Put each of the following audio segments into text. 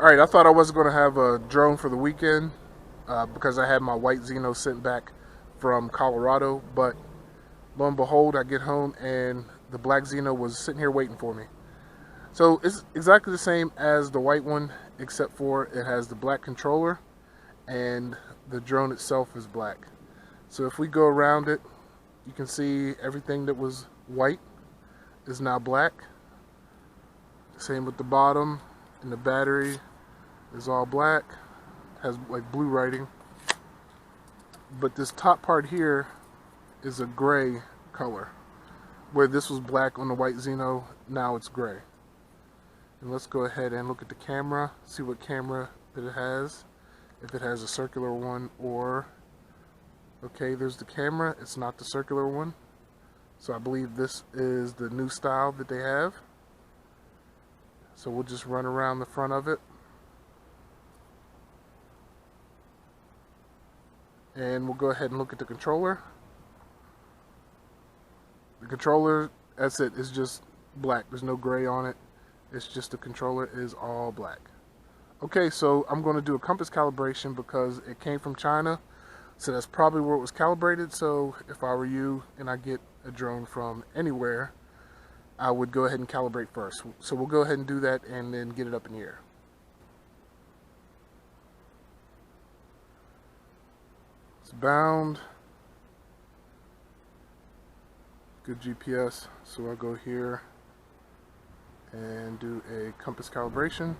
Alright, I thought I wasn't going to have a drone for the weekend because I had my white Zino sent back from Colorado, but lo and behold, I get home and the black Zino was sitting here waiting for me. So it's exactly the same as the white one, except for it has the black controller and the drone itself is black. So if we go around it, you can see everything that was white is now black. Same with the bottom, and the battery is all black, has like blue writing. But this top part here is a gray color. Where this was black on the white Zino, now it's gray. And let's go ahead and look at the camera, see what camera that it has. If it has a circular one or... Okay, there's the camera, it's not the circular one. So I believe this is the new style that they have. So we'll just run around the front of it. And we'll go ahead and look at the controller. The controller, that's it, it's just black. There's no gray on it. It's just the controller is all black. Okay, so I'm going to do a compass calibration because it came from China. So that's probably where it was calibrated. So if I were you and I get a drone from anywhere, I would go ahead and calibrate first. So we'll go ahead and do that and then get it up in the air. It's bound. Good GPS. So I'll go here and do a compass calibration.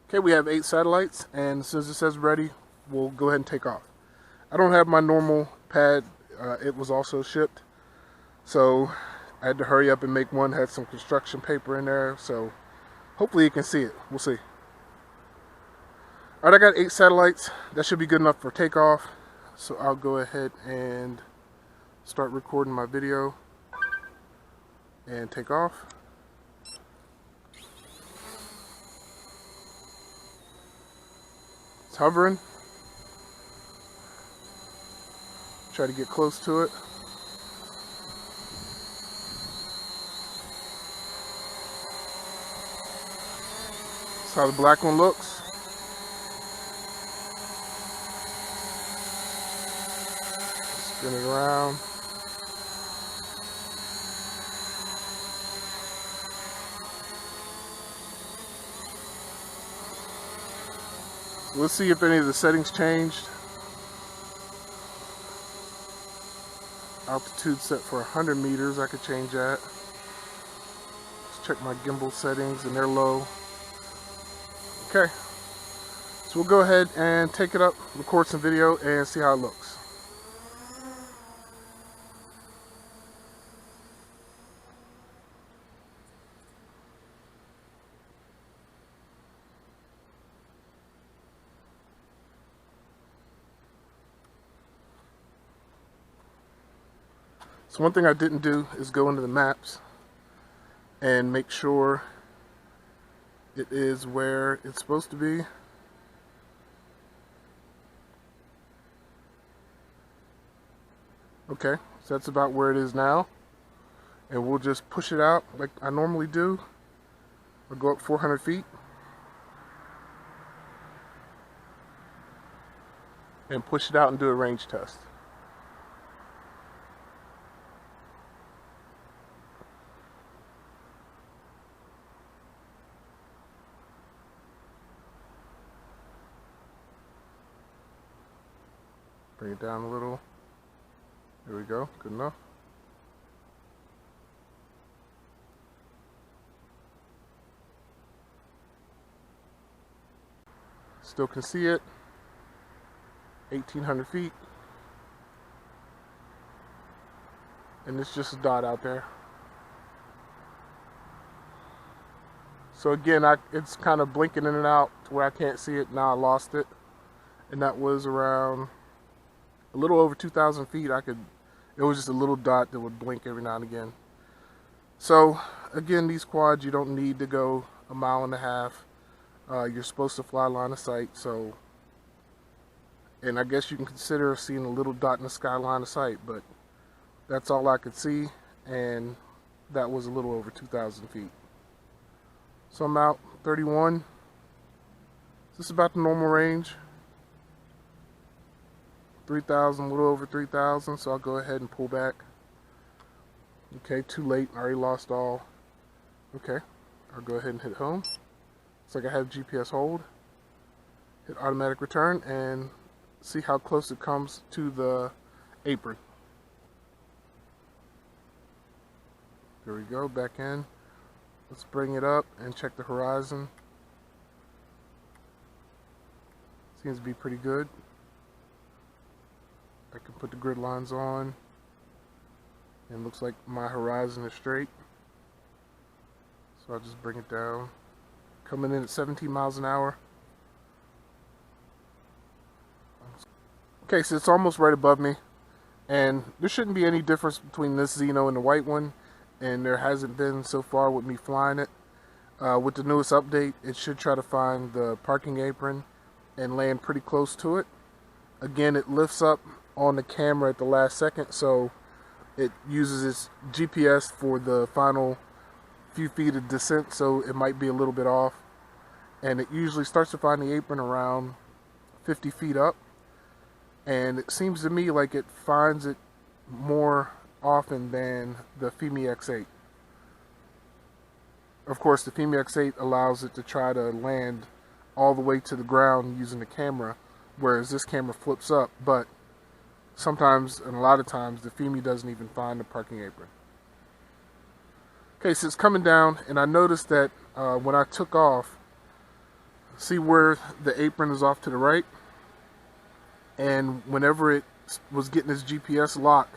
Okay, we have 8 satellites, and as soon as it says ready, we'll go ahead and take off. I don't have my normal pad, it was also shipped, so I had to hurry up and make one, had some construction paper in there, so hopefully you can see it, we'll see. Alright, I got 8 satellites, that should be good enough for takeoff, so I'll go ahead and start recording my video and take off. It's hovering. Try to get close to it. That's how the black one looks. Spin it around. Let's see if any of the settings changed. Altitude set for 100 meters, I could change that. Let's check my gimbal settings and they're low. Okay, so we'll go ahead and take it up, record some video and see how it looks. So one thing I didn't do is go into the maps and make sure it is where it's supposed to be. Okay, so that's about where it is now. And we'll just push it out like I normally do. I'll go up 400 feet. And push it out and do a range test. Bring it down a little. There we go, good enough. Still can see it. 1,800 feet. And it's just a dot out there. So again, it's kind of blinking in and out to where I can't see it. Now I lost it. And that was around a little over 2,000 feet. It was just a little dot that would blink every now and again. So again, these quads, you don't need to go a mile and a half. You're supposed to fly line of sight, so, and I guess you can consider seeing a little dot in the sky line of sight, but that's all I could see, and that was a little over 2,000 feet. So I'm out 31. This is about the normal range. 3,000, a little over 3,000, so I'll go ahead and pull back. Okay, too late, I already lost all. Okay, I'll go ahead and hit home. Looks like I have GPS hold. Hit automatic return and see how close it comes to the apron. There we go, back in. Let's bring it up and check the horizon. Seems to be pretty good. I can put the grid lines on. And looks like my horizon is straight. So I'll just bring it down. Coming in at 17 miles an hour. Okay, so it's almost right above me. And there shouldn't be any difference between this Zino and the white one. And there hasn't been so far with me flying it. With the newest update, it should try to find the parking apron and land pretty close to it. Again, it lifts up on the camera at the last second, so it uses its GPS for the final few feet of descent, so it might be a little bit off. And it usually starts to find the apron around 50 feet up. And it seems to me like it finds it more often than the FIMI X8. Of course, the FIMI X8 allows it to try to land all the way to the ground using the camera, whereas this camera flips up, but sometimes, and a lot of times, the FIMI doesn't even find the parking apron. Okay, so it's coming down, and I noticed that when I took off, see where the apron is off to the right? And whenever it was getting its GPS lock,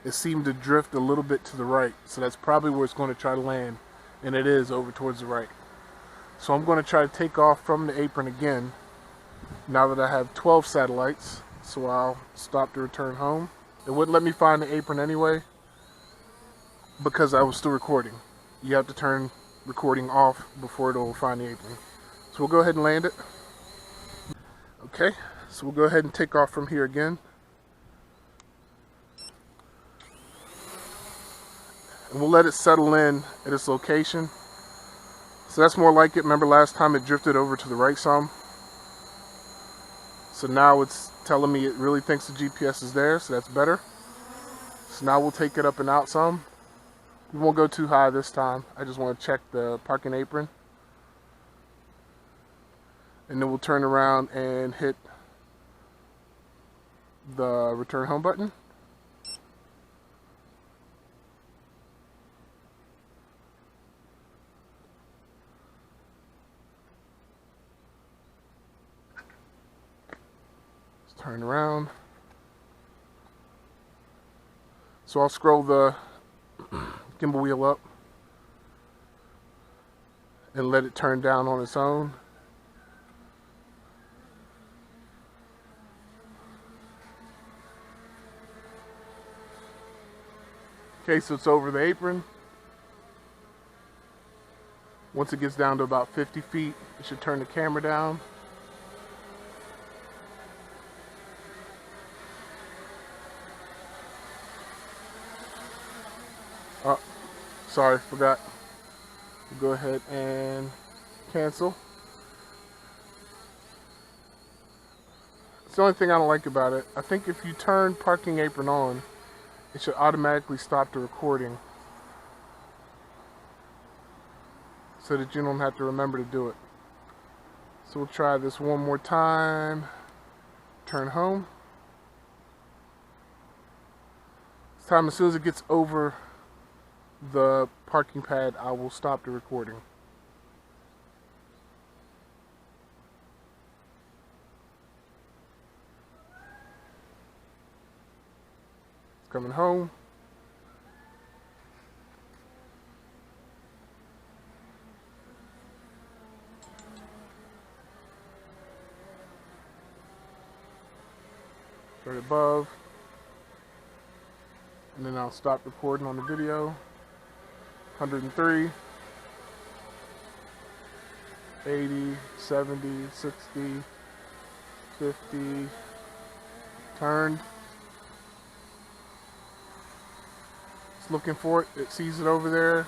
it seemed to drift a little bit to the right. So that's probably where it's going to try to land, and it is over towards the right. So I'm going to try to take off from the apron again, now that I have 12 satellites. So I'll stop to return home. It wouldn't let me find the apron anyway, because I was still recording. You have to turn recording off before it'll find the apron. So we'll go ahead and land it. Okay, so we'll go ahead and take off from here again. And we'll let it settle in at its location. So that's more like it. Remember last time it drifted over to the right some? So now it's telling me it really thinks the GPS is there, so that's better. So now we'll take it up and out some. We won't go too high this time. I just want to check the parking apron. And then we'll turn around and hit the return home button. Let's turn around. So I'll scroll the gimbal wheel up and let it turn down on its own. Okay, so it's over the apron. Once it gets down to about 50 feet, it should turn the camera down. Oh, sorry, forgot. We'll go ahead and cancel. It's the only thing I don't like about it. I think if you turn parking apron on, it should automatically stop the recording so that you don't have to remember to do it. So we'll try this one more time. Turn home. This time, as soon as it gets over the parking pad, I will stop the recording. It's coming home. Right above. And then I'll stop recording on the video. 103, 80, 70, 60, 50, turned. It's looking for it. It sees it over there.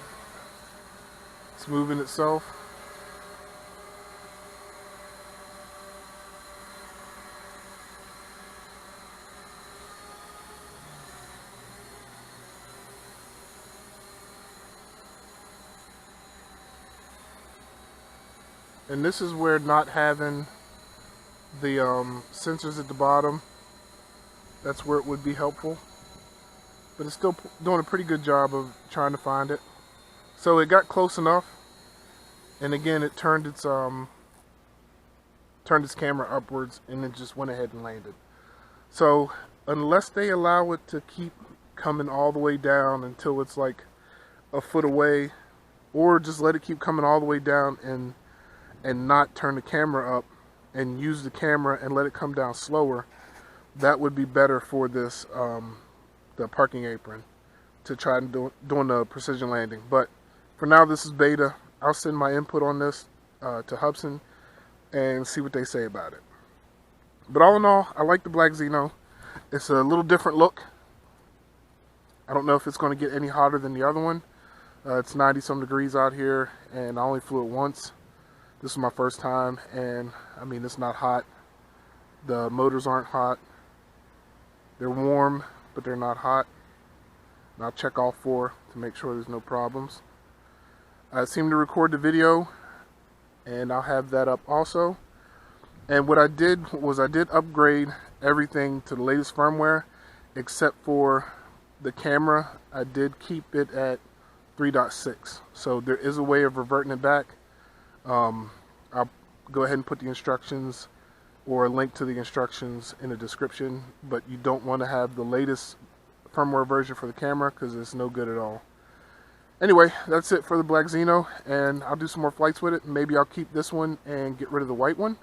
It's moving itself. And this is where not having the sensors at the bottom, that's where it would be helpful. But it's still doing a pretty good job of trying to find it. So it got close enough, and again it turned its camera upwards, and it just went ahead and landed. So unless they allow it to keep coming all the way down until it's like a foot away, or just let it keep coming all the way down and not turn the camera up and use the camera and let it come down slower, that would be better for this the parking apron to try and doing the precision landing. But for now, this is beta. I'll send my input on this to Hubsan and see what they say about it. But all in all, I like the Black Zino. It's a little different look. I don't know if it's going to get any hotter than the other one. It's 90 some degrees out here, and I only flew it once. This is my first time, and I mean, it's not hot. The motors aren't hot. They're warm, but they're not hot. And I'll check all four to make sure there's no problems. I seem to record the video, and I'll have that up also. And what I did was I did upgrade everything to the latest firmware, except for the camera. I did keep it at 3.6. So there is a way of reverting it back. I'll go ahead and put the instructions or a link to the instructions in the description, but you don't want to have the latest firmware version for the camera because it's no good at all. Anyway, that's it for the Black Zino, and I'll do some more flights with it. Maybe I'll keep this one and get rid of the white one.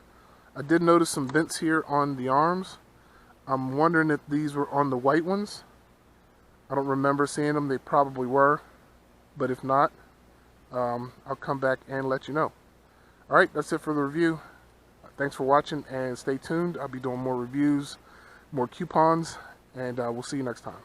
I did notice some vents here on the arms. I'm wondering if these were on the white ones. I don't remember seeing them. They probably were, but if not, I'll come back and let you know. Alright, that's it for the review. Thanks for watching, and stay tuned. I'll be doing more reviews, more coupons, and we'll see you next time.